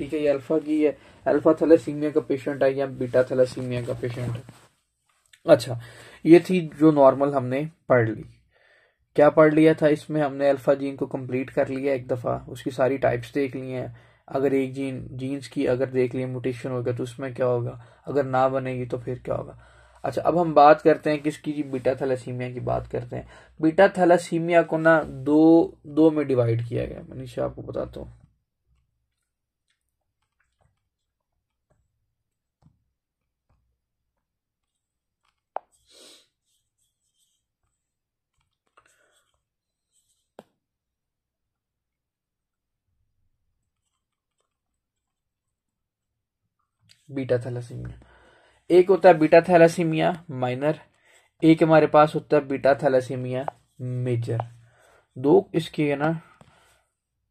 ठीक है, ये अल्फा की है, अल्फा थैलेसीमिया का पेशेंट है या बीटा थैलेसीमिया का पेशेंट है। अच्छा, ये थी जो नॉर्मल हमने पढ़ ली। क्या पढ़ लिया था इसमें, हमने अल्फा जीन को कंप्लीट कर लिया एक दफा, उसकी सारी टाइप्स देख ली हैं। अगर एक जीन्स की अगर देख लिए म्यूटेशन होगा तो उसमें क्या होगा, अगर ना बनेगी तो फिर क्या होगा। अच्छा, अब हम बात करते हैं किसकी जी, बीटा थैलेसीमिया की बात करते हैं। बीटा थैलेसीमिया को ना दो में डिवाइड किया गया, मनीषा आपको बताता हूँ। बीटा थैलेसीमिया, एक होता है बीटा थैलेसीमिया माइनर, एक हमारे पास होता है बीटा थैलेसीमिया मेजर। दो इसके है ना,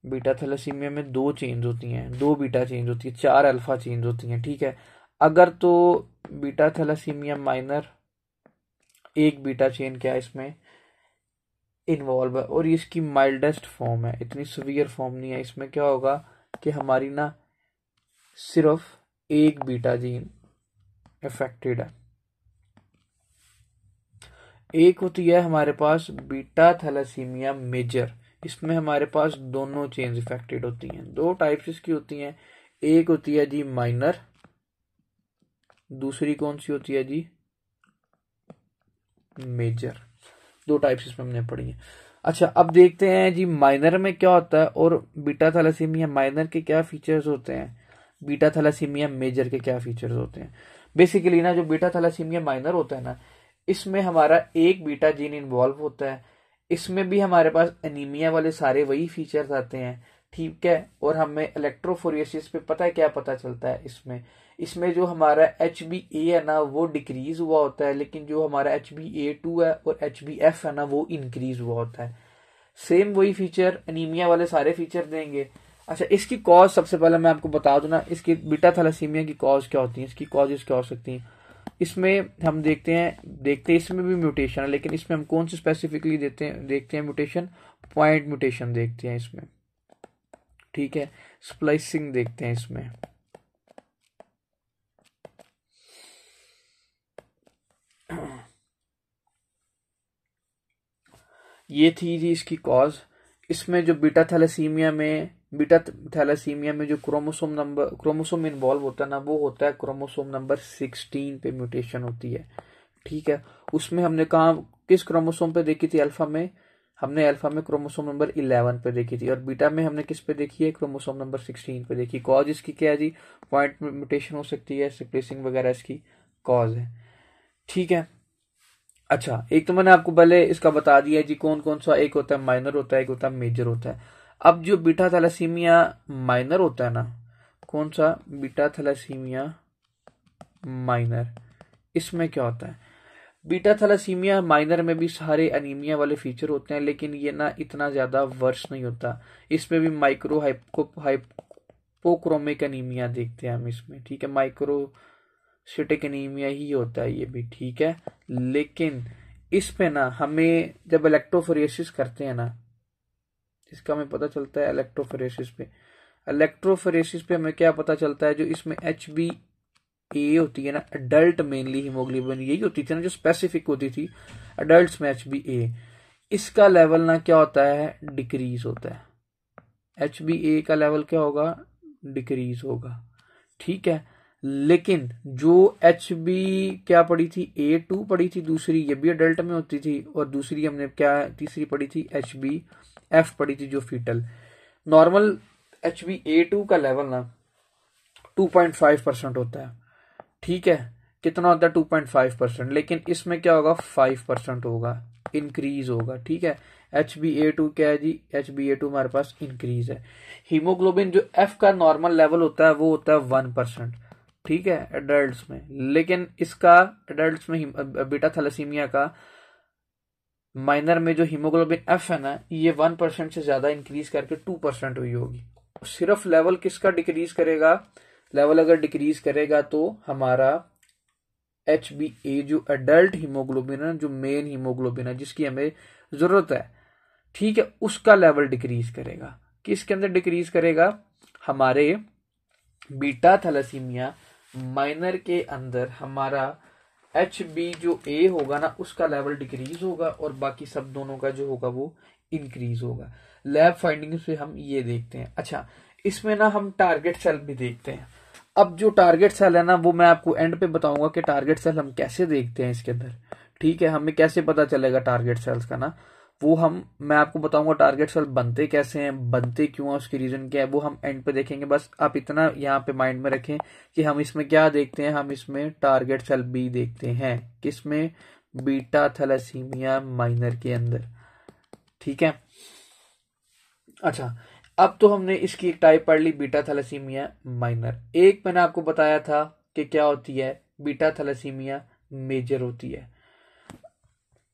बीटा थैलेसीमिया में दो चेंज होती हैं, दो बीटा चेंज होती है, चार अल्फा चेंज होती हैं। ठीक है, अगर तो बीटा थैलेसीमिया माइनर एक बीटा चेन क्या है इसमें इन्वॉल्व है, और ये इसकी माइल्डेस्ट फॉर्म है, इतनी सीवियर फॉर्म नहीं है। इसमें क्या होगा कि हमारी ना सिर्फ एक बीटा जीन अफेक्टेड है। एक होती है हमारे पास बीटा थैलेसीमिया मेजर, इसमें हमारे पास दोनों चेन्स इफेक्टेड होती हैं। दो टाइप्स इसकी होती हैं, एक होती है जी माइनर, दूसरी कौन सी होती है जी मेजर। दो टाइप्स इसमें हमने पढ़ी हैं। अच्छा, अब देखते हैं जी माइनर में क्या होता है और बीटा थैलेसीमिया माइनर के क्या फीचर्स होते हैं, बीटा थैलेसीमिया मेजर के क्या फीचर्स होते हैं। बेसिकली ना जो बीटा थैलेसीमिया माइनर होता है ना, इसमें हमारा एक बीटा जीन इन्वॉल्व होता है, इसमें भी हमारे पास एनीमिया वाले सारे वही फीचर्स आते हैं। ठीक है, और हमें इलेक्ट्रोफोरेसिस पे पता है क्या पता चलता है इसमें, इसमें जो हमारा HbA है ना वो डिक्रीज हुआ होता है, लेकिन जो हमारा HbA2 है और HbF है ना वो इंक्रीज हुआ होता है। सेम वही फीचर एनीमिया वाले सारे फीचर देंगे। अच्छा, इसकी कॉज सबसे पहले मैं आपको बता दूं ना, इसकी बीटा थैलेसीमिया की कॉज क्या होती है, इसकी कॉजेज क्या हो सकती हैं। इसमें हम देखते हैं इसमें भी म्यूटेशन है, लेकिन इसमें हम कौन सी स्पेसिफिकली देखते हैं म्यूटेशन, पॉइंट म्यूटेशन देखते हैं इसमें। ठीक है, स्प्लाइसिंग देखते हैं इसमें। ये थी जी इसकी कॉज। इसमें जो बीटा थैलेसीमिया में जो क्रोमोसोम इन्वॉल्व होता है ना, वो होता है क्रोमोसोम नंबर 16 पे म्यूटेशन होती है। ठीक है, उसमें हमने कहा किस क्रोमोसोम पे देखी थी, अल्फा में हमने अल्फा में क्रोमोसोम नंबर 11 पे देखी थी, और बीटा में हमने किस पे देखी है, क्रोमोसोम नंबर 16 पे देखी। कॉज इसकी क्या है जी, पॉइंट म्यूटेशन हो सकती है, स्प्लिसिंग वगैरह इसकी कॉज है। ठीक है, अच्छा, एक तो मैंने आपको पहले इसका बता दिया जी कौन कौन सा, एक होता है माइनर होता है, एक होता है मेजर होता है। अब जो बीटा थैलेसीमिया माइनर होता है ना, कौन सा बीटा थैलेसीमिया माइनर, इसमें क्या होता है, बीटा थैलेसीमिया माइनर में भी सारे एनीमिया वाले फीचर होते हैं, लेकिन ये ना इतना ज्यादा वर्स नहीं होता। इसमें भी माइक्रो हाइपोक्रोमिक एनीमिया देखते हैं हम इसमें। ठीक है, माइक्रोसिटिक एनीमिया ही होता है ये भी। ठीक है, लेकिन इस पे ना हमें जब इलेक्ट्रोफोरेसिस करते हैं ना, इसका हमें पता चलता है इलेक्ट्रोफोरेसिस पे हमें क्या पता चलता है, जो इसमें HbA होती है ना, अडल्ट मेनली हीमोग्लोबिन यही होती थी ना जो स्पेसिफिक होती थी अडल्ट में, HbA इसका लेवल ना क्या होता है, डिक्रीज होता है। HbA का लेवल क्या होगा, डिक्रीज होगा। ठीक है, लेकिन जो HB क्या पड़ी थी, A2 पड़ी थी, दूसरी ये भी अडल्ट में होती थी, और दूसरी हमने क्या तीसरी पड़ी थी, HbF पड़ी थी जो फीटल। नॉर्मल HbA2 का लेवल ना 2.5% होता है। ठीक है, कितना होता है 2.5%, लेकिन इसमें क्या होगा 5% होगा, इंक्रीज होगा। ठीक है, HbA2 क्या है जी, HbA2 हमारे पास इंक्रीज है। हीमोग्लोबिन जो F का नॉर्मल लेवल होता है वो होता है 1%। ठीक है, एडल्ट्स में, लेकिन इसका एडल्ट्स में बीटा थैलेसीमिया का माइनर में जो हीमोग्लोबिन F है ना, ये 1% से ज्यादा इंक्रीज करके 2% हुई होगी। सिर्फ लेवल किसका डिक्रीज करेगा, लेवल अगर डिक्रीज करेगा तो हमारा HbA जो अडल्ट हीमोग्लोबिन है, जो मेन हीमोग्लोबिन है जिसकी हमें जरूरत है, ठीक है, उसका लेवल डिक्रीज करेगा। किसके अंदर डिक्रीज करेगा, हमारे बीटा थैलेसीमिया माइनर के अंदर हमारा HB जो A होगा ना उसका लेवल डिक्रीज होगा और बाकी सब दोनों का जो होगा वो इंक्रीज होगा। लैब फाइंडिंग से हम ये देखते हैं। अच्छा, इसमें ना हम टारगेट सेल भी देखते हैं। अब जो टारगेट सेल है ना वो मैं आपको एंड पे बताऊंगा कि टारगेट सेल हम कैसे देखते हैं इसके अंदर। ठीक है, हमें कैसे पता चलेगा टारगेट सेल्स का ना, वो मैं आपको बताऊंगा टारगेट सेल बनते कैसे हैं, बनते क्यों है, उसकी रीजन क्या है, वो हम एंड पे देखेंगे। बस आप इतना यहाँ पे माइंड में रखें कि हम इसमें क्या देखते हैं, हम इसमें टारगेट सेल बी देखते हैं। किसमें? बीटा थैलेसीमिया माइनर के अंदर। ठीक है। अच्छा, अब तो हमने इसकी एक टाइप पढ़ ली, बीटा थैलेसीमिया माइनर। एक मैंने आपको बताया था कि क्या होती है, बीटा थैलेसीमिया मेजर होती है।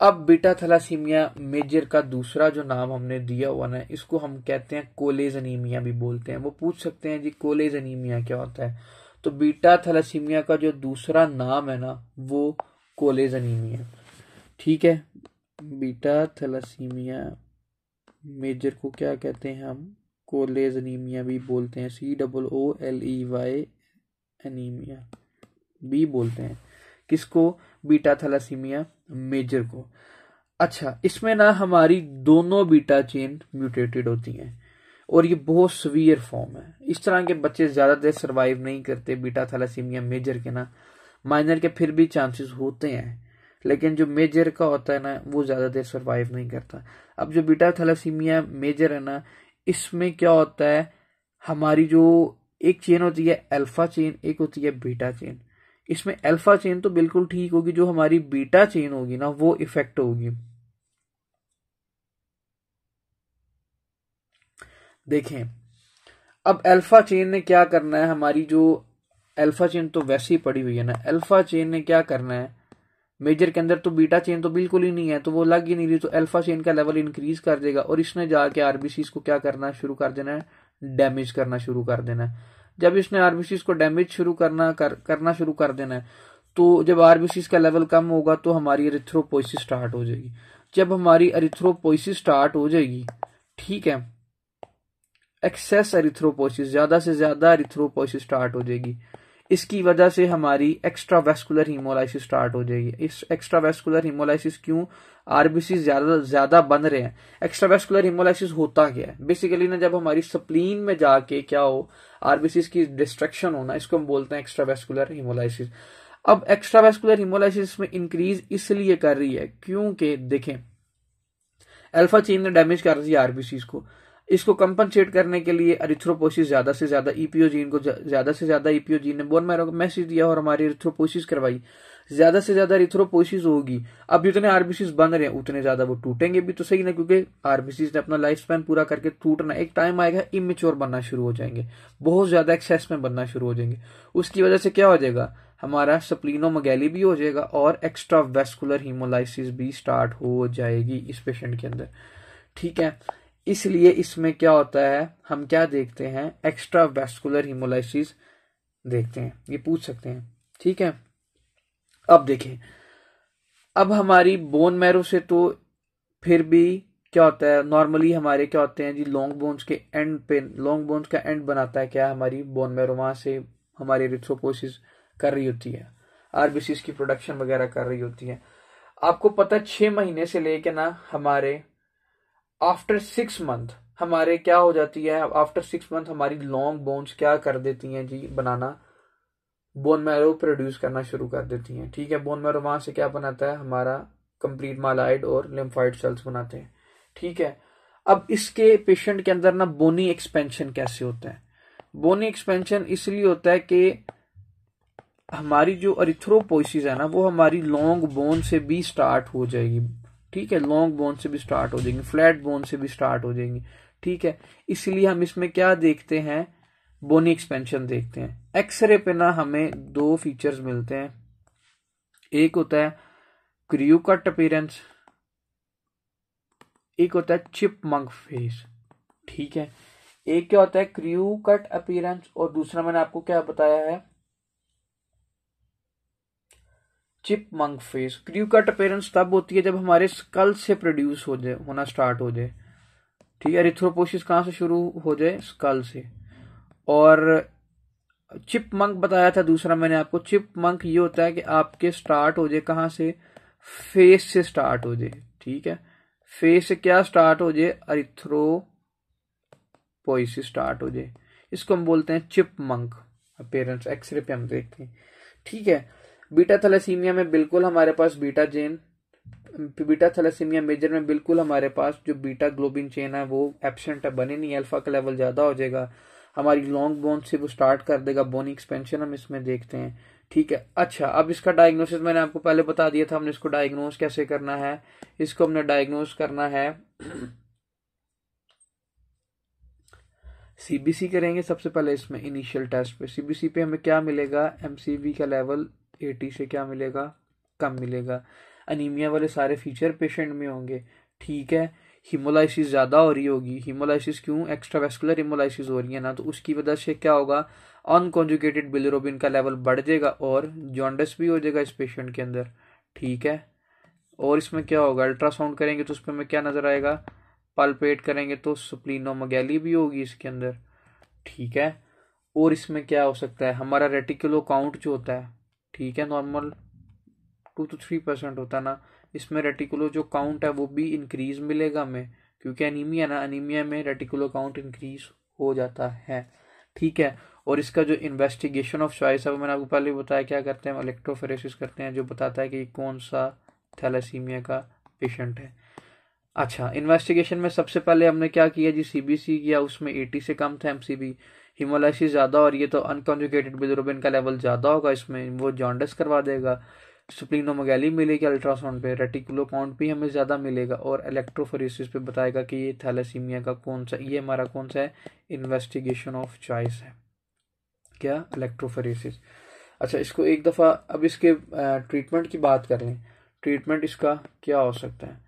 अब बीटा थैलेसीमिया मेजर का दूसरा जो नाम हमने दिया हुआ ना, इसको हम कहते हैं कोलेज अनीमिया भी बोलते हैं। वो पूछ सकते हैं जी कोलेज अनीमिया क्या होता है, तो बीटा थैलेसीमिया का जो दूसरा नाम है ना वो कोलेज अनीमिया। ठीक है, बीटा थैलेसीमिया मेजर को क्या कहते हैं हम? कोलेज अनीमिया भी बोलते हैं, COOLEY अनीमिया भी बोलते हैं। किसको? बीटा थैलेसीमिया मेजर को। अच्छा, इसमें ना हमारी दोनों बीटा चेन म्यूटेटेड होती हैं और ये बहुत सीवियर फॉर्म है। इस तरह के बच्चे ज्यादा देर सरवाइव नहीं करते बीटा थैलेसीमिया मेजर के ना। माइनर के फिर भी चांसेस होते हैं, लेकिन जो मेजर का होता है ना वो ज्यादा देर सरवाइव नहीं करता। अब जो बीटा थैलेसीमिया मेजर है ना, इसमें क्या होता है, हमारी जो एक चेन होती है अल्फा चेन, एक होती है बीटा चेन। इसमें अल्फा चेन तो बिल्कुल ठीक होगी, जो हमारी बीटा चेन होगी ना वो इफेक्ट होगी। देखें, अब अल्फा चेन ने क्या करना है, हमारी जो अल्फा चेन तो वैसे ही पड़ी हुई है ना, अल्फा चेन ने क्या करना है, मेजर के अंदर तो बीटा चेन तो बिल्कुल ही नहीं है, तो वो लग ही नहीं रही, तो अल्फा चेन का लेवल इंक्रीज कर देगा और इसने जाके आरबीसीज को क्या करना शुरू कर देना है, डैमेज करना शुरू कर देना है। जब इसने आरबीसीज को डैमेज करना शुरू कर देना है, तो जब आरबीसीज का लेवल कम होगा तो हमारी एरिथ्रोपोइसिस स्टार्ट हो जाएगी। जब हमारी एरिथ्रोपोइसिस स्टार्ट हो जाएगी, ठीक है, एक्सेस एरिथ्रोपोइसिस, ज्यादा से ज्यादा एरिथ्रोपोइसिस स्टार्ट हो जाएगी। इसकी वजह से हमारी एक्स्ट्रावेस्कुलर हीमोलाइसिस स्टार्ट हो जाएगी। इस एक्स्ट्रावेस्कुलर हीमोलाइसिस क्यों? आरबीसी ज्यादा ज्यादा बन रहे हैं। एक्स्ट्रावेस्कुलर हीमोलाइसिस होता क्या है बेसिकली ना, जब हमारी स्प्लीन में जाके क्या हो, आरबीसी की डिस्ट्रक्शन होना, इसको हम बोलते हैं एक्स्ट्रावेस्कुलर हीमोलाइसिस। अब एक्स्ट्रावेस्कुलर हीमोलाइसिस में इंक्रीज इसलिए कर रही है क्योंकि देखें, अल्फा चेन ने डैमेज कर दी आरबीसी को। इसको कंपनसेट करने के लिए एरिथ्रोपोसिस ज्यादा से ज्यादा ईपीओ जीन को ज्यादा से ज्यादा ईपीओ जीन ने बोन मैरो को मैसेज दिया और हमारी एरिथ्रोपोसिस करवाई। ज्यादा से ज्यादा एरिथ्रोपोसिस होगी, अब जितने आरबीसीज बन रहे हैं उतने ज्यादा वो टूटेंगे भी, तो सही ना, क्योंकि आरबीसीज ने अपना लाइफ स्पैन पूरा करके टूटना, एक टाइम आएगा इमेच्योर बनना शुरू हो जाएंगे, बहुत ज्यादा एक्सेस में बनना शुरू हो जाएंगे। उसकी वजह से क्या हो जाएगा, हमारा स्प्लीनोमेगैली भी हो जाएगा और एक्स्ट्रा वेस्कुलर हीमोलाइसिस भी स्टार्ट हो जाएगी इस पेशेंट के अंदर। ठीक है, इसलिए इसमें क्या होता है, हम क्या देखते हैं, एक्स्ट्रा वेस्कुलर हीमोलाइसिस देखते हैं, ये पूछ सकते हैं। ठीक है, अब देखें, अब हमारी बोन मैरो से तो फिर भी क्या होता है, नॉर्मली हमारे क्या होते हैं जी, लॉन्ग बोन्स के एंड पे, लॉन्ग बोन्स का एंड बनाता है क्या, हमारी बोन मैरो, वहां से हमारी एरिथ्रोपोसिस कर रही होती है, आरबीसीज की प्रोडक्शन वगैरह कर रही होती है। आपको पता है 6 महीने से लेके ना हमारे आफ्टर 6 मंथ हमारे क्या हो जाती है, आफ्टर 6 मंथ हमारी लॉन्ग बोन्स क्या कर देती हैं जी, बनाना, बोन मैरो प्रोड्यूस करना शुरू कर देती हैं। ठीक है, बोन मैरो वहां से क्या बनाता है, हमारा कंप्लीट मालाइड और लिम्फाइड सेल्स बनाते हैं। ठीक है, अब इसके पेशेंट के अंदर ना बोनी एक्सपेंशन कैसे होता है, बोनी एक्सपेंशन इसलिए होता है कि हमारी जो एरिथ्रोपोइसिस है ना वो हमारी लॉन्ग बोन से भी स्टार्ट हो जाएगी। ठीक है, लॉन्ग बोन से भी स्टार्ट हो जाएंगी, फ्लैट बोन से भी स्टार्ट हो जाएंगी। ठीक है, इसलिए हम इसमें क्या देखते हैं, बोनी एक्सपेंशन देखते हैं। एक्सरे पे ना हमें 2 फीचर्स मिलते हैं, एक होता है क्रू कट अपीयरेंस, एक होता है चिपमंक फेस। ठीक है, एक क्या होता है क्रू कट अपीयरेंस और दूसरा मैंने आपको क्या बताया है, chipmunk face. Crew cut appearance तब होती है जब हमारे स्कल से प्रोड्यूस हो जाए, होना स्टार्ट हो जाए। ठीक है, एरिथ्रोपोसिस कहां से शुरू हो जाए, स्कल से, और चिपमंक बताया था दूसरा मैंने आपको। चिपमंक ये होता है कि आपके स्टार्ट हो जाए कहाँ से, फेस से स्टार्ट हो जाए, ठीक है। फेस से क्या स्टार्ट हो जाए, अरिथ्रोपोइसिस स्टार्ट हो जाए, इसको हम बोलते हैं चिपमंक अपीयरेंस। एक्सरे पे हम देखते हैं, ठीक है। बीटा थैलेसीमिया में बिल्कुल हमारे पास बीटा थैलेसीमिया मेजर में बिल्कुल हमारे पास जो बीटा ग्लोबिन चेन है वो एब्सेंट है, बने नहीं, अल्फा का लेवल ज्यादा हो जाएगा, हमारी लॉन्ग बोन से वो स्टार्ट कर देगा, बोनी एक्सपेंशन हम इसमें देखते हैं, ठीक है। अच्छा, अब इसका डायग्नोसिस मैंने आपको पहले बता दिया था, हमने इसको डायग्नोस कैसे करना है। इसको हमने डायग्नोस करना है सीबीसी करेंगे सबसे पहले इसमें इनिशियल टेस्ट पे। सीबीसी पे हमें क्या मिलेगा, एमसीवी का लेवल 80 से क्या मिलेगा, कम मिलेगा। अनीमिया वाले सारे फीचर पेशेंट में होंगे, ठीक है। हीमोलाइसिस ज्यादा हो रही होगी, हीमोलाइसिस क्यों, एक्स्ट्रावेस्कुलर हीमोलाइसिस हो रही है ना, तो उसकी वजह से क्या होगा, अनकॉन्जुगेटेड बिलिरुबिन का लेवल बढ़ जाएगा और जॉन्डिस भी हो जाएगा इस पेशेंट के अंदर, ठीक है। और इसमें क्या होगा, अल्ट्रासाउंड करेंगे तो उसमें हमें क्या नजर आएगा, पल्पेट करेंगे तो स्प्लीनोमेगाली भी होगी इसके अंदर, ठीक है। और इसमें क्या हो सकता है, हमारा रेटिकुलो काउंट जो होता है, ठीक है, नॉर्मल 2 to 3% होता है ना, इसमें रेटिकुलो जो काउंट है वो भी इंक्रीज मिलेगा हमें, क्योंकि एनीमिया ना, एनीमिया में रेटिकुलो काउंट इंक्रीज हो जाता है, ठीक है। और इसका जो इन्वेस्टिगेशन ऑफ चॉइस है वो मैंने आपको पहले बताया, क्या करते हैं, इलेक्ट्रोफोरेसिस करते हैं, जो बताता है कि कौन सा थैलेसीमिया का पेशेंट है। अच्छा, इन्वेस्टिगेशन में सबसे पहले हमने क्या किया जी, सीबीसी किया, उसमें 80 से कम था एमसीबी। हीमोलाइसिस ज्यादा हो रही है तो अनकॉन्जुगेटेड बिलिरुबिन का लेवल ज्यादा होगा, इसमें वो जॉन्डिस करवा देगा। स्प्लीनोमेगाली मिलेगी अल्ट्रासाउंड पे, रेटिकुलो काउंट भी हमें ज्यादा मिलेगा, और इलेक्ट्रोफोरेसिस पे बताएगा कि ये थैलेसीमिया का कौन सा, ये हमारा कौन सा है, इन्वेस्टिगेशन ऑफ चॉइस है, क्या, इलेक्ट्रोफोरेसिस। अच्छा, इसको एक दफा अब इसके ट्रीटमेंट की बात कर लें। ट्रीटमेंट इसका क्या हो सकता है।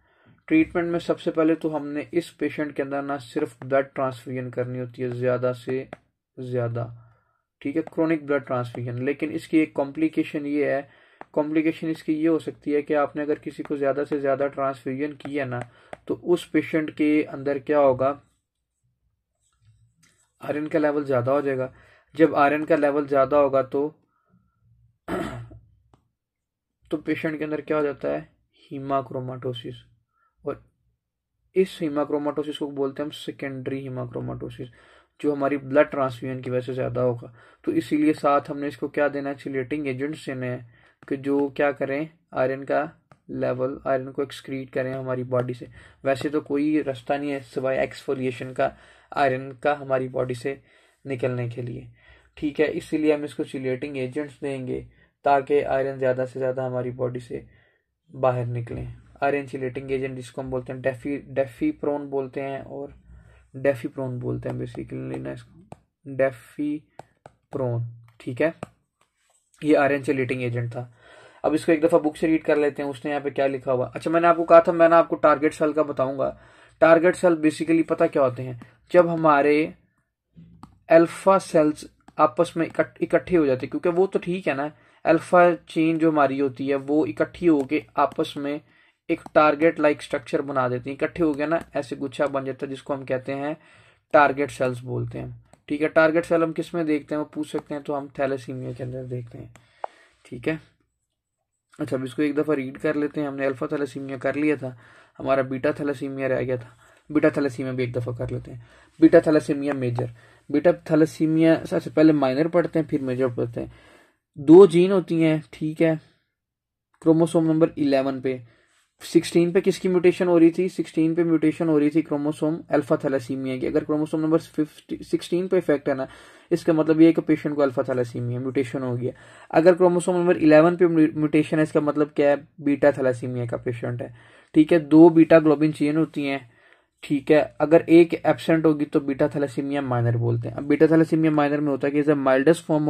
ट्रीटमेंट में सबसे पहले तो हमने इस पेशेंट के अंदर ना सिर्फ ब्लड ट्रांसफ्यूजन करनी होती है ज्यादा से ज्यादा, ठीक है, क्रोनिक ब्लड ट्रांसफ्यूजन। लेकिन इसकी एक कॉम्प्लिकेशन ये है, कॉम्प्लिकेशन इसकी ये हो सकती है कि आपने अगर किसी को ज्यादा से ज्यादा ट्रांसफ्यूजन किया ना, तो उस पेशेंट के अंदर क्या होगा, आयरन का लेवल ज्यादा हो जाएगा। जब आयरन का लेवल ज्यादा होगा तो पेशेंट के अंदर क्या हो जाता है, हीमाक्रोमाटोसिस। और इस हीमाक्रोमाटोसिस को बोलते हैं हम सेकेंडरी हीमाक्रोमाटोसिस, जो हमारी ब्लड ट्रांसफ्यूजन की वजह से ज्यादा होगा। तो इसीलिए साथ हमने इसको क्या देना है, चिलेटिंग एजेंट्स देने हैं कि जो क्या करें, आयरन का लेवल, आयरन को एक्सक्रीट करें हमारी बॉडी से। वैसे तो कोई रास्ता नहीं है सिवाय एक्सफोलिएशन का आयरन का हमारी बॉडी से निकलने के लिए, ठीक है। इसीलिए हम इसको चिलेटिंग एजेंट्स देंगे ताकि आयरन ज्यादा से ज्यादा हमारी बॉडी से बाहर निकले। आयरन चिलेटिंग एजेंट जिसको हम बोलते हैं डेफीप्रोन बोलते हैं, और डेफीप्रोन बोलते हैं बेसिकली ना इसको, डेफीप्रोन, ठीक है। ये आयरन चिलेटिंग एजेंट था। अब इसको एक दफा बुक से रीड कर लेते हैं, उसने यहाँ पे क्या लिखा हुआ। अच्छा, मैंने आपको कहा था मैंने आपको टारगेट सेल का बताऊंगा। टारगेट सेल बेसिकली पता क्या होते हैं, जब हमारे अल्फा सेल्स आपस में इकट्ठे हो जाते हैं, क्योंकि वो तो ठीक है ना, अल्फा चेन जो हमारी होती है वो इकट्ठी होके आपस में एक टारगेट लाइक स्ट्रक्चर बना देती है, इकट्ठे हो गया ना, ऐसे गुच्छा बन जाता है, जिसको हम कहते हैं टारगेट सेल्स बोलते हैं, ठीक है। टारगेट सेल हम किस में देखते हैं, वो पूछ सकते हैं, तो हम थैलेसीमिया के अंदर देखते हैं, ठीक है। अच्छा, अब इसको एक दफा रीड कर लेते हैं। हमने अल्फा थैलेसीमिया कर लिया था, हमारा बीटा थैलेसीमिया रह गया था। बीटा थैलेसीमिया भी एक दफा कर लेते हैं। Beta thalassaemia major, beta thalassaemia सबसे पहले माइनर पढ़ते हैं फिर मेजर पढ़ते हैं। 2 जीन होती हैं, ठीक है, क्रोमोसोम नंबर 11 पे। 16 पे किसकी म्यूटेशन हो रही थी, 16 पे म्यूटेशन हो रही थी क्रोमोसोम अल्फा थैलेसीमिया की। अगर क्रोमोसोम नंबर 16 पे इफेक्ट है ना, इसका मतलब ये है कि पेशेंट को अल्फा थैलेसीमिया म्यूटेशन हो गया। अगर क्रोमोसोम नंबर 11 पे म्यूटेशन है, इसका मतलब क्या है, बीटा थैलेसीमिया का पेशेंट है, ठीक है। 2 बीटा ग्लोबिन चेन होती हैं, ठीक है। अगर एक एब्सेंट होगी तो बीटा थैलेसीमिया माइनर बोलते हैं। अब बीटा थैलेसीमिया माइनर में होता है कि is the mildest form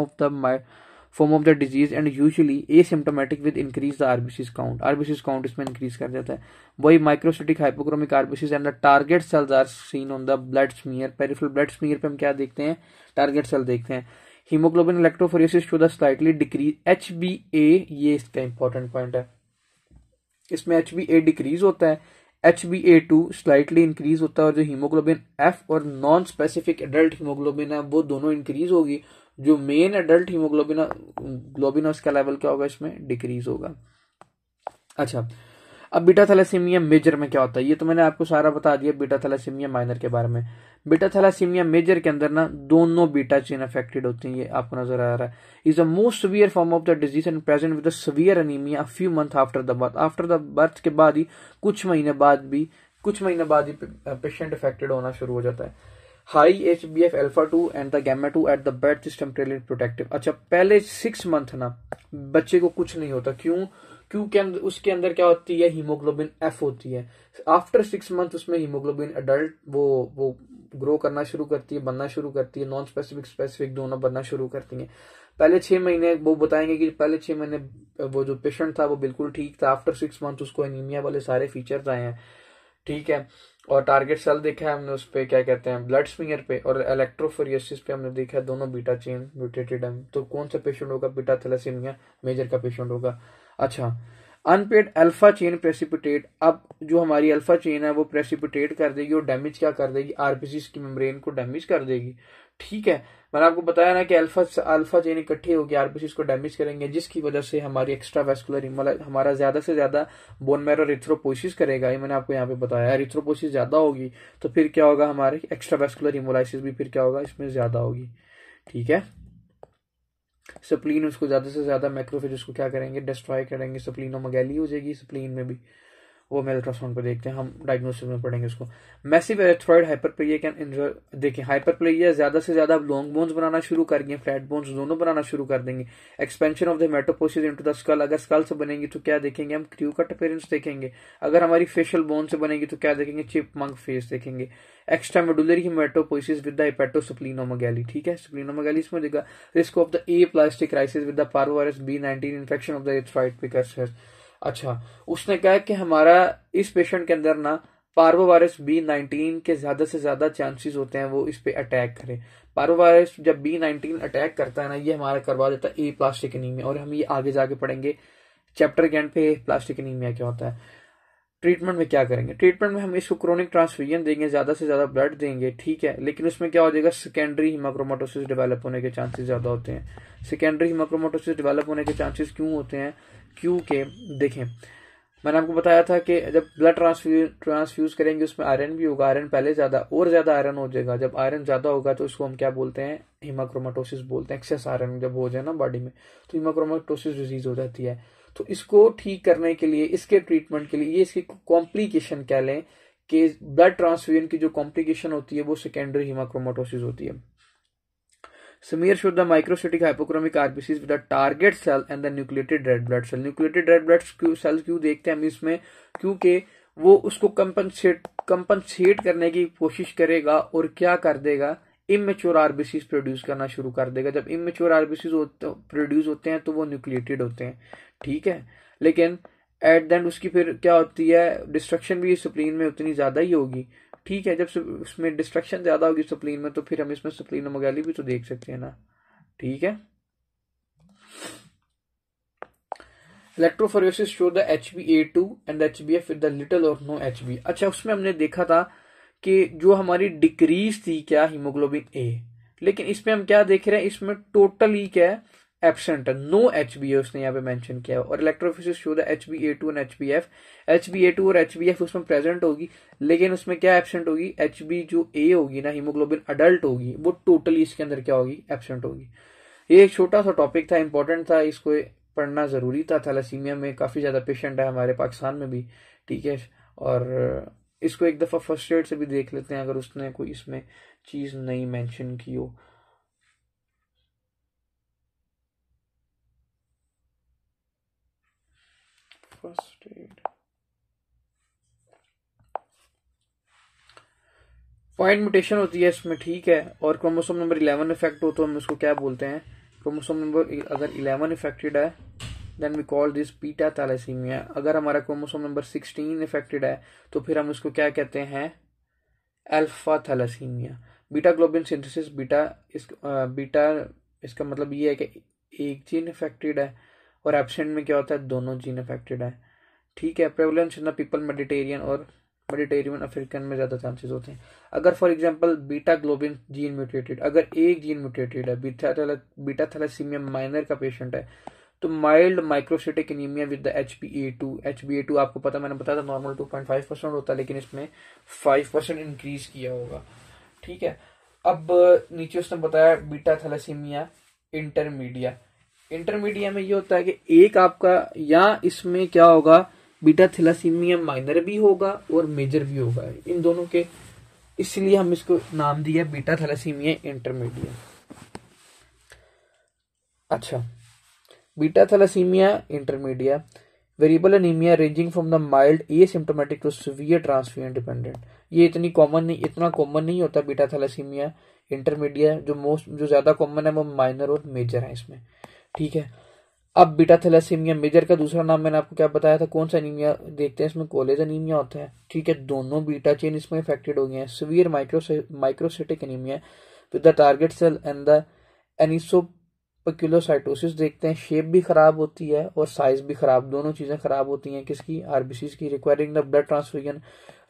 of the disease and usually asymptomatic with increase the RBCs count. RBCs count इसमें इंक्रीज कर जाता है। वही microcytic hypochromic RBCs and the target cells are seen on the blood smear. Peripheral blood smear पे हम क्या देखते हैं, टारगेट सेल देखते हैं। Haemoglobin electrophoresis show the slightly decrease HbA, ये इसका इंपॉर्टेंट पॉइंट है, इसमें HbA डिक्रीज होता है, HbA2 स्लाइटली इंक्रीज होता है, और जो हीमोग्लोबिन F और नॉन स्पेसिफिक एडल्ट हीमोग्लोबिन है वो दोनों इंक्रीज होगी, जो मेन एडल्ट हीमोग्लोबिन ग्लोबिन उसका लेवल क्या होगा, इसमें डिक्रीज होगा। अच्छा, अब बीटा थैलेसीमिया मेजर में क्या होता है, ये तो मैंने आपको सारा बता दिया बीटा थैलेसीमिया माइनर के बारे में। बीटा थैलेसीमिया मेजर के अंदर ना दोनों बीटा चेन अफेक्टेड होती हैं, ये आपको नजर आ रहा है। Is the most severe form of the disease and present with severe anaemia few month after the birth. After the birth के बाद ही कुछ महीने बाद ही पेशेंट अफेक्टेड होना शुरू हो जाता है। High HbF alpha 2 and the gamma 2 at the birth is temporarily protective. अच्छा, पहले 6 मंथ ना बच्चे को कुछ नहीं होता, क्यों? क्योंकि उसके अंदर क्या होती है, हीमोग्लोबिन F होती है। आफ्टर 6 मंथ उसमें हीमोग्लोबिन अडल्ट वो ग्रो करना शुरू करती है, बनना शुरू करती है, नॉन स्पेसिफिक स्पेसिफिक दोनों बनना शुरू करती हैं। पहले 6 महीने वो बताएंगे कि पहले 6 महीने वो जो पेशेंट था वो बिल्कुल ठीक था। आफ्टर 6 मंथ उसको एनीमिया वाले सारे फीचर्स आए हैं, ठीक है। और टारगेट सेल देखा है हमने उस पे, क्या कहते हैं, ब्लड स्मीयर पे, और इलेक्ट्रोफोरेसिस पे हमने देखा है दोनों बीटा चेन म्यूटेटेड है। तो कौन सा पेशेंट होगा, बीटा थैलेसीमिया मेजर का पेशेंट होगा। अच्छा, अनपेड अल्फा चेन प्रेसिपिटेट। अब जो हमारी अल्फा चेन है वो प्रेसिपिटेट कर देगी और डैमेज क्या कर देगी, आरबीसी की मेम्ब्रेन को डैमेज कर देगी, ठीक है। मैंने आपको बताया ना कि अल्फा चेन इकट्ठी होगी, आरबीसी को डैमेज करेंगे, जिसकी वजह से हमारी एक्स्ट्रा वेस्कुलर हमारा ज्यादा से ज्यादा बोन मैरो एरिथ्रोपोइसिस करेगा। ये मैंने आपको यहाँ पे बताया, एरिथ्रोपोइसिस ज्यादा होगी तो फिर क्या होगा, हमारे एक्स्ट्रा वेस्कुलर हिमोलाइसिस भी फिर क्या होगा, इसमें ज्यादा होगी, ठीक है। स्प्लीन उसको ज्यादा से ज्यादा मैक्रोफेज उसको क्या करेंगे, डिस्ट्रॉय करेंगे, स्प्लीनोमेगाली हो जाएगी स्प्लीन में भी। वो हम अल्ट्रासाउंड पे देखते हैं, हम डायग्नोसिस में पढ़ेंगे उसको। मैसिव एरिथ्रॉइड हाइपरप्लेजिया कैन इंजर। देखिए, हाइपरप्लेजिया ज्यादा से ज्यादा लॉन्ग बोन्स बनाना शुरू कर देंगे, फ्लैट बोन्स दोनों बनाना शुरू कर देंगे। Expansion of the haematopoiesis into the skull. अगर स्कल से बनेंगी तो क्या देखेंगे, हम क्रू कट अपीयरेंस देखेंगे। अगर हमारी फेशियल बोन से बनेगी तो क्या देखेंगे, चिपमंक फेस देखेंगे। एक्स्ट्रा मेडुलरी हेमेटोपोइसिस विद द हेपेटोस्प्लीनोमेगाली, ठीक है, स्प्लीनोमेगाली इसमें देगा। Risk of the A plastic crisis with the parvovirus B19 infection of the एरिथ्रॉइड precursor. अच्छा, उसने कहा कि हमारा इस पेशेंट के अंदर ना पार्वोवायरस B19 के ज्यादा से ज्यादा चांसेस होते हैं वो इस पे अटैक करे। पार्वोवायरस जब B19 अटैक करता है ना, ये हमारा करवा देता है ए प्लास्टिक एनीमिया, और हम ये आगे जाके पढ़ेंगे चैप्टर के एंड पे प्लास्टिक एनीमिया क्या होता है। ट्रीटमेंट में क्या करेंगे, ट्रीटमेंट में हम इसको क्रोनिक ट्रांसफ्यूजन देंगे, ज्यादा से ज्यादा ब्लड देंगे, ठीक है। लेकिन उसमें क्या हो जाएगा, सेकेंडरी हीमाक्रोमाटोसिस डेवलप होने के चांसेस ज्यादा होते हैं। सेकेंडरी हीमाक्रोमाटोसिस डेवलप होने के चांसेस क्यों होते हैं, क्योंकि देखें मैंने आपको बताया था कि जब ब्लड ट्रांसफ्यूज करेंगे उसमें आयरन भी होगा, आयरन पहले ज्यादा और ज्यादा आयरन हो जाएगा। जब आयरन ज्यादा होगा तो उसको हम क्या बोलते हैं, हीमाक्रोमाटोसिस बोलते हैं। एक्सेस आयरन जब हो जाए ना बॉडी में तो हीमाक्रोमाटोसिस डिजीज हो जाती है। तो इसको ठीक करने के लिए, इसके ट्रीटमेंट के लिए, ये इसकी कॉम्प्लिकेशन कह लें कि ब्लड ट्रांसफ्यूजन की जो कॉम्प्लिकेशन होती है वो सेकेंडरी हीमाक्रोमाटोसिस होती है। Smear show the microcytic hypochromic RBCs with the target cell and the nucleated red blood cell. Nucleated red blood cells क्यों देखते हैं हम इसमें, क्योंकि वो उसको कंपनसेट करने की कोशिश करेगा और क्या कर देगा, इमेच्योर आरबीसीज प्रोड्यूस करना शुरू कर देगा। जब इमेच्योर आरबीसीज प्रोड्यूस होते हैं तो वो न्यूक्लिएटेड होते हैं, ठीक है। लेकिन एट द एंड उसकी फिर क्या होती है, डिस्ट्रक्शन भी स्प्लीन में उतनी ज्यादा ही होगी, ठीक है। जब उसमें डिस्ट्रक्शन ज्यादा होगी स्प्लीन में तो फिर हम इसमें स्प्लीनोमेगाली भी तो देख सकते हैं ना, ठीक है। Electrophoresis show the HbA2 and HbF with the little और नो Hb। अच्छा, उसमें हमने देखा था कि जो हमारी डिक्रीज थी क्या, हीमोग्लोबिन A, लेकिन इसमें हम क्या देख रहे हैं, इसमें टोटली क्या है, एब्सेंट है, नो HbA उसने यहाँ पे मेंशन किया है। और electrophoresis show the HbA2 and HbF। HbA2 और HbF उसमें प्रेजेंट होगी, लेकिन उसमें क्या एब्सेंट होगी, Hb जो A होगी ना, हीमोग्लोबिन अडल्ट होगी, वो टोटली इसके अंदर क्या होगी, एब्सेंट होगी। ये एक छोटा सा टॉपिक था, इंपॉर्टेंट था, इसको पढ़ना जरूरी था। थैलेसीमिया में काफी ज्यादा पेशेंट है हमारे पाकिस्तान में भी, ठीक है। और इसको एक दफा फर्स्ट एड से भी देख लेते हैं अगर उसने कोई इसमें चीज नहीं मेंशन की हो। फर्स्ट एड पॉइंट म्यूटेशन होती है इसमें, ठीक है। और क्रोमोसोम नंबर 11 इफेक्ट हो तो हम उसको क्या बोलते हैं, क्रोमोसोम नंबर अगर 11 इफेक्टेड है then we call this beta thalassaemia. अगर हमारा क्रोमोसोम नंबर 16 इफेक्टेड है तो फिर हम उसको क्या कहते हैं, alpha thalassaemia. Beta globin synthesis, beta इसका मतलब ये है कि एक जीन इफेक्टेड है और एब्सेंट में क्या होता है, दोनों जीन इफेक्टेड है, ठीक है। Prevalence in the people Mediterranean और मेडिटेरियन अफ्रीकन में ज़्यादा चांसेस होते हैं। अगर for example beta globin gene mutated, अगर एक जीन म्यूटेटेड है, बीटा थैलेसीमिया माइनर का पेशेंट है, तो mild microcytic anaemia with the HbA2 आपको पता, मैंने बताया था नॉर्मल 2.5% होता है, लेकिन इसमें 5% इंक्रीज किया होगा। ठीक है, अब नीचे उसने बताया बीटा थैलेसीमिया इंटरमीडिया में ये होता है कि एक आपका, या इसमें क्या होगा, बीटा थैलेसीमिया माइनर भी होगा और मेजर भी होगा, इन दोनों के, इसलिए हम इसको नाम दिया बीटा थैलेसीमिया इंटरमीडिया। अच्छा, beta thalassaemia intermedia variable anaemia ranging from the mild asymptomatic to severe transfusion dependent. ये इतना कॉमन नहीं होता बीटा थैलेसीमिया इंटरमीडिया। जो ज्यादा कॉमन है वो माइनर और मेजर है इसमें। ठीक है, अब बीटा थैलेसीमिया मेजर का दूसरा नाम मैंने आपको क्या बताया था, कौन सा एनीमिया देखते हैं, इसमें कोलेज एनीमिया होता है। ठीक है, दोनों बीटा चेन इसमें इफेक्टेड हो गए हैं। Severe microcytic anaemia with the target cell and the anisopoikilocytosis देखते हैं। शेप भी खराब होती है और साइज भी खराब, दोनों चीजें खराब होती हैं किसकी, आरबीसी की। Requiring the blood transfusion,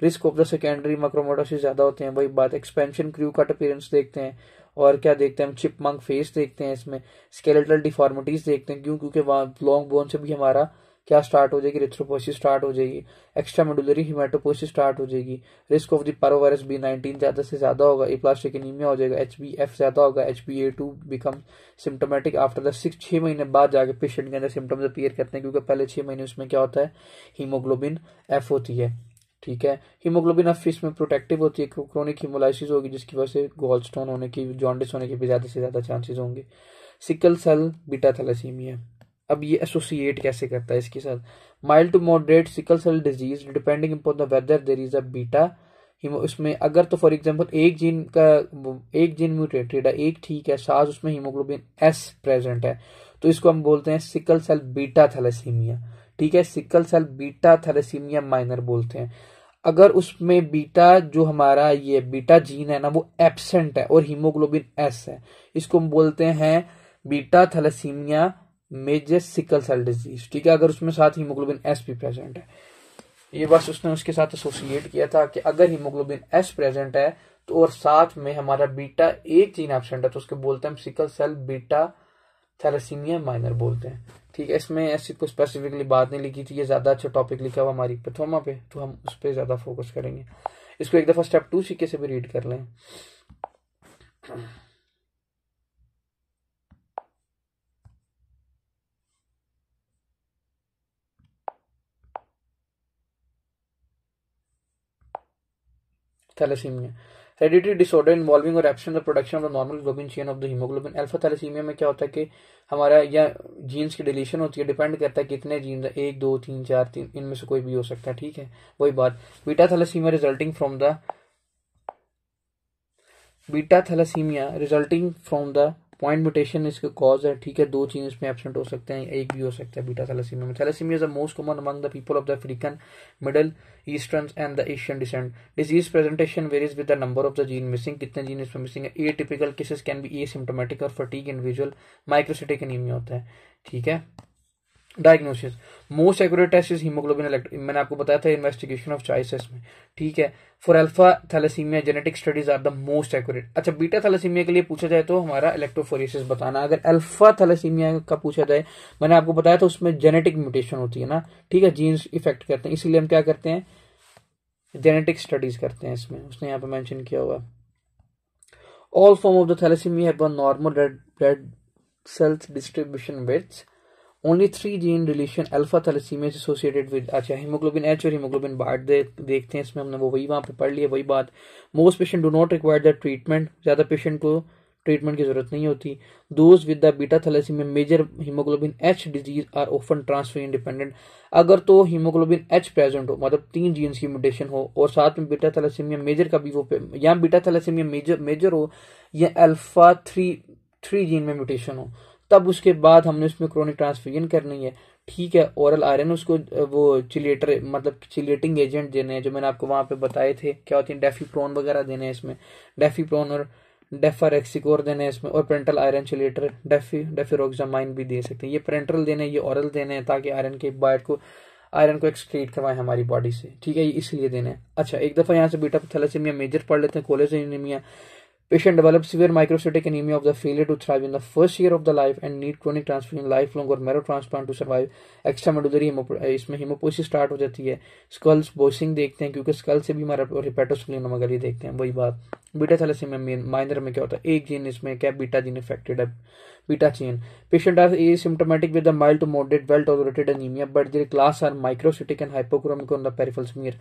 risk of the secondary haemochromatosis ज्यादा होते हैं। वही बात, एक्सपेंशन क्रू कट अपीयरेंस देखते हैं। और क्या देखते हैं हम, चिपमंक फेस देखते हैं इसमें। स्केलेटल डिफॉर्मिटीज देखते हैं, क्यों, क्योंकि वहां लॉन्ग बोन से भी हमारा क्या स्टार्ट हो जाएगी, रिथ्रोपोसिस स्टार्ट हो जाएगी। एक्स्ट्रा मेडुलरी हिमेटोपोसिस स्टार्ट हो जाएगी। रिस्क ऑफ द पारोवायरस B19 ज्यादा से ज्यादा होगा। एप्लास्टिक एनीमिया हो जाएगा। HbF ज्यादा होगा। HbA2 become symptomatic after the 6 महीने बाद जाके पेशेंट के अंदर सिम्टम्स अपीयर करते हैं, क्योंकि पहले 6 महीने उसमें क्या होता है, हीमोग्लोबिन F होती है। ठीक है, हीमोग्लोबिन F इसमें प्रोटेक्टिव होती है। क्रोनिक हीमोलाइसिस होगी जिसकी वजह से गॉल स्टोन होने की, जॉन्डिस होने के भी ज्यादा से ज्यादा चांसेस होंगे। सिकल सेल बीटा थैलेसीमिया, अब ये एसोसिएट कैसे करता है इसके साथ, mild to moderate sickle cell disease depending upon the whether there is a beta इसमें अगर तो फॉर एग्जांपल एक जीन म्यूटेटेड है, एक ठीक है, साथ उसमें हीमोग्लोबिन S प्रेजेंट है, तो इसको हम बोलते हैं सिकल सेल बीटा थैलेसीमिया। ठीक है, sickle cell beta thalassaemia minor बोलते हैं। अगर उसमें बीटा, जो हमारा ये बीटा जीन है ना, वो एब्सेंट है और हीमोग्लोबिन S है, इसको हम बोलते हैं beta thalassaemia major sickle cell disease. ठीक है, अगर उसमें साथ हीमोग्लोबिन S भी प्रेजेंट है, ये बस उसने उसके साथ एसोसिएट किया था कि अगर हीमोग्लोबिन S प्रेजेंट है तो और साथ में हमारा बीटा एक जीन एब्सेंट है, तो उसको बोलते हैं हम sickle cell beta thalassaemia minor बोलते हैं। ठीक है, इसमें ऐसी कोई स्पेसिफिकली बात नहीं लिखी थी, ये ज्यादा अच्छा टॉपिक लिखा हुआ हमारी पैथोमा पे, तो हम उस पर ज्यादा फोकस करेंगे। इसको एक दफा स्टेप 2 सीखे से भी रीड कर लें। थैलेसीमिया, हेरिडिटरी डिसऑर्डर इन्वॉल्विंग और absence of production of the normal globin chain of the haemoglobin. Alpha thalassaemia में क्या होता है कि हमारा या जीन्स की डिलीशन होती है, डिपेंड करता है कितने जीन, 1 2 3 4 3, इनमें से कोई भी हो सकता है। ठीक है, वही बात, beta thalassaemia resulting from the point mutation इसका कॉज है। ठीक है, 2 जीन इसमें एब्सेंट हो सकते हैं, एक भी हो सकता है बीटा थैलेसीमिया में। Thalassaemia is the most common among the people of the African, Middle Eastern and the Asian descent. Disease presentation varies with the number of the gene missing, कितने जीन इसमें मिसिंग है। Atypical cases can be asymptomatic और fatigue individual, microcytic anaemia होता है। ठीक है, diagnosis, most accurate test is haemoglobin मैंने आपको बताया था इन्वेस्टिगेशन ऑफ चॉइस में। ठीक है, for alpha thalassaemia genetic studies are the most accurate. अच्छा, बीटा थैलेसीमिया के लिए पूछा जाए तो हमारा इलेक्ट्रोफोरेसिस बताना। अगर अल्फा थैलेसीमिया का पूछा जाए, मैंने आपको बताया था उसमें जेनेटिक म्यूटेशन होती है ना। ठीक है, जीन्स इफेक्ट करते हैं, इसीलिए हम क्या करते हैं, जेनेटिक स्टडीज करते हैं इसमें, उसने यहाँ पे मेंशन किया हुआ। All form of the thalassaemia have normal red cells distribution width, only 3 gene deletion alpha thalassaemia associated with. अच्छा, हीमोग्लोबिन H और हीमोग्लोबिन बार्ट देखते हैं इसमें, हमने वो वही वहां पे पढ़ लिया, वही बात। Most patient do not require the treatment, ज्यादा पेशेंट को ट्रीटमेंट की जरूरत नहीं होती। Those with the beta thalassaemia major haemoglobin H disease are often transfusion dependent. अगर तो हीमोग्लोबिन H प्रेजेंट हो, मतलब 3 जीन्स की म्यूटेशन हो, और साथ में बीटा थैलेसीमिया मेजर का भी वो, या बीटा थैलेसीमिया मेजर हो, या अल्फा 3 जीन में म्यूटेशन हो, तब उसके बाद हमने उसमें क्रोनिक ट्रांसफ्यूजन करनी है। ठीक है, ओरल आयरन उसको वो चिलेटर, मतलब चिलेटिंग एजेंट देने हैं, जो मैंने आपको वहां पे बताए थे क्या होती है, डेफिप्रोन वगैरह देने हैं इसमें, डेफिप्रोन और डेफारेक्सिकोर देने हैं इसमें, और पेरेंटल आयरन डेफिरोक्सामाइन भी दे सकते हैं। ये पेरेंटल देने, ये ओरल देने हैं, ताकि आयरन के बाइट को आयरन को एक्सक्रीट करवाएं हमारी बॉडी से, ठीक है, ये इसलिए देना है। अच्छा, एक दफा यहाँ से बीटा थैलेसीमिया मेजर पढ़ लेते हैं। Collagen anaemia, patient develops severe microcytic anemia of the failure to thrive in the first year of the life and need chronic transfusion, lifelong और marrow transplant to survive. Extramedullary इसमें hemopoiesis start हो जाती है। Sculls बोसिंग देखते हैं क्योंकि school से भी हमारा हेपेटोस्प्लीनोमेगाली देखते हैं। वही बात बीटा थैलेसीमिया माइनर में क्या होता है, एक जीन इसमें क्या बीटा जीन इफेक्टेड है, beta chain. Patient are asymptomatic with a mild to moderate well tolerated anemia but their class are microcytic and hypochromic on the peripheral smear,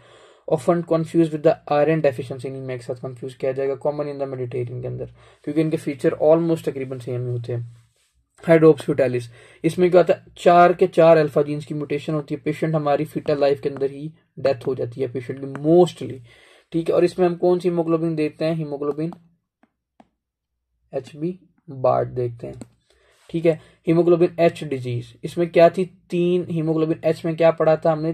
often confused with the iron deficiency anemia के साथ confuse किया जाएगा, common in the Mediterranean के अंदर, क्योंकि इनके feature almost तकरीबन same ही होते हैं। हाइड्रोप्स फ्यूटालिस, इसमें क्या होता है, 4 के 4 अल्फा जीन्स की म्यूटेशन होती है। पेशेंट हमारी फीटल लाइफ के अंदर ही डेथ हो जाती है पेशेंट की मोस्टली, ठीक है। और इसमें हम कौन सी हीमोग्लोबिन देखते हैं, हीमोग्लोबिन HB बार्ड देखते हैं, ठीक है। हीमोग्लोबिन H डिजीज, इसमें क्या थी, 3 हीमोग्लोबिन H में क्या पढ़ा था हमने,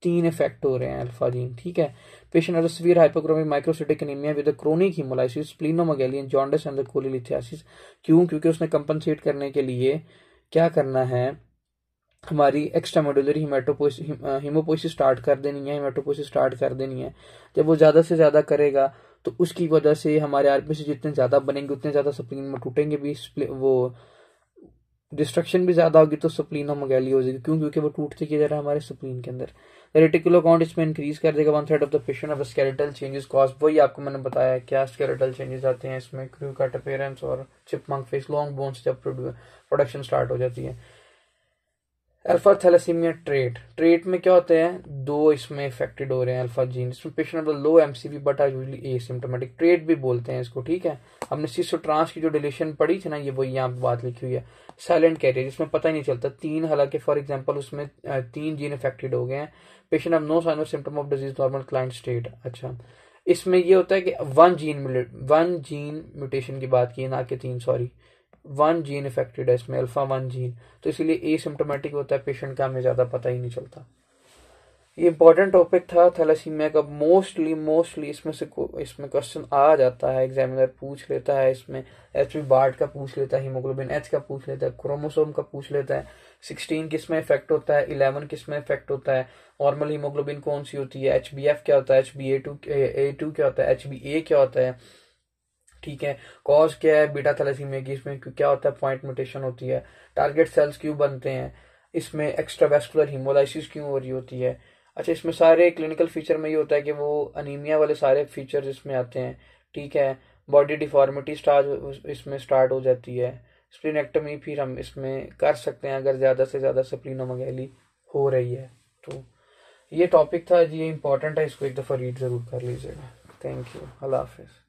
3 इफेक्ट हो रहे हैं अल्फा जीन, ठीक है। Patient has a severe hypochromic microcytic anaemia with a chronic haemolysis, splenomegaly and jaundice and the cholelithiasis. क्यों, क्योंकि उसने कंपनसेट करने के लिए क्या करना है, हमारी एक्स्ट्रामेडुलरी हीमोपोइसिस स्टार्ट कर देनी है, हेमेटोपोइसिस स्टार्ट कर देनी है। जब वो ज्यादा से ज्यादा करेगा तो उसकी वजह से हमारे आरबीसी जितने ज्यादा बनेंगे उतने ज्यादा स्प्लीन में टूटेंगे भी, वो डिस्ट्रक्शन भी ज्यादा होगी तो स्प्लीनोमेगाली हो जाएगी। क्यों, क्योंकि वो टूटते की तरह हमारे स्प्लीन के अंदर। रेटिकुलर काउंट इसमें इंक्रीज कर देगा। 1/3 of the patient of skeletal changes cause, वही आपको मैंने बताया क्या स्केलेटल चेंजेस आते हैं इसमें, क्रू कट अपीयरेंस और चिपमंक फेस, लॉन्ग बोन्स जब प्रोडक्शन स्टार्ट हो जाती है। अल्फा थैलेसीमिया ट्रेट में क्या होते हैं, 2 इसमें इफेक्टेड हो रहे हैं अल्फा जीन। इसमें patient of the low MCV but are usually asymptomatic, trait भी बोलते हैं इसको, ठीक है। हमने सिस्टोट्रांस की जो डिलीशन पढ़ी थी ना, ये वही यहाँ पे बात लिखी हुई है। साइलेंट कैरियर, जिसमें पता ही नहीं चलता, 3 हालांकि फॉर एग्जांपल उसमें 3 जीन इफेक्टेड हो गए हैं। पेशेंट ऑफ नो साइन और symptom of disease, normal client state. अच्छा, इसमें ये होता है कि 1 जीन म्यूटेशन की बात की, ना कि 3, सॉरी 1 जीन इफेक्टेड है इसमें, अल्फा 1 जीन, तो इसीलिए एसिम्प्टोमेटिक होता है पेशेंट का, हमें ज्यादा पता ही नहीं चलता। ये इंपॉर्टेंट टॉपिक था थैलेसीमिया का। मोस्टली इसमें क्वेश्चन आ जाता है, एग्जामिनर पूछ लेता है इसमें, HB बार्ड का पूछ लेता है, हीमोग्लोबिन H का पूछ लेता है, क्रोमोसोम का पूछ लेता है, 16 किस में इफेक्ट होता है, 11 किस में इफेक्ट होता है, नॉर्मल हीमोग्लोबिन कौन सी होती है, HbF क्या होता है, HbA2 क्या होता है, HbA क्या होता है, ठीक है। कॉज क्या है बीटा थैलेसीमिया की, इसमें क्या होता है, पॉइंट म्यूटेशन होती है। टारगेट सेल्स क्यों बनते हैं, इसमें एक्स्ट्रावेस्कुलर हीमोलाइसिस क्यों हो रही होती है। अच्छा, इसमें सारे क्लिनिकल फीचर में ये होता है कि वो अनीमिया वाले सारे फीचर्स इसमें आते हैं, ठीक है। बॉडी डिफॉर्मिटी इसमें स्टार्ट हो जाती है। स्प्लीनेक्टमी फिर हम इसमें कर सकते हैं अगर ज्यादा से ज्यादा स्प्लीनोमेगाली हो रही है। तो ये टॉपिक था जी, ये इंपॉर्टेंट है, इसको एक दफा रीड जरूर कर लीजिएगा। Thank you, Allah Hafiz.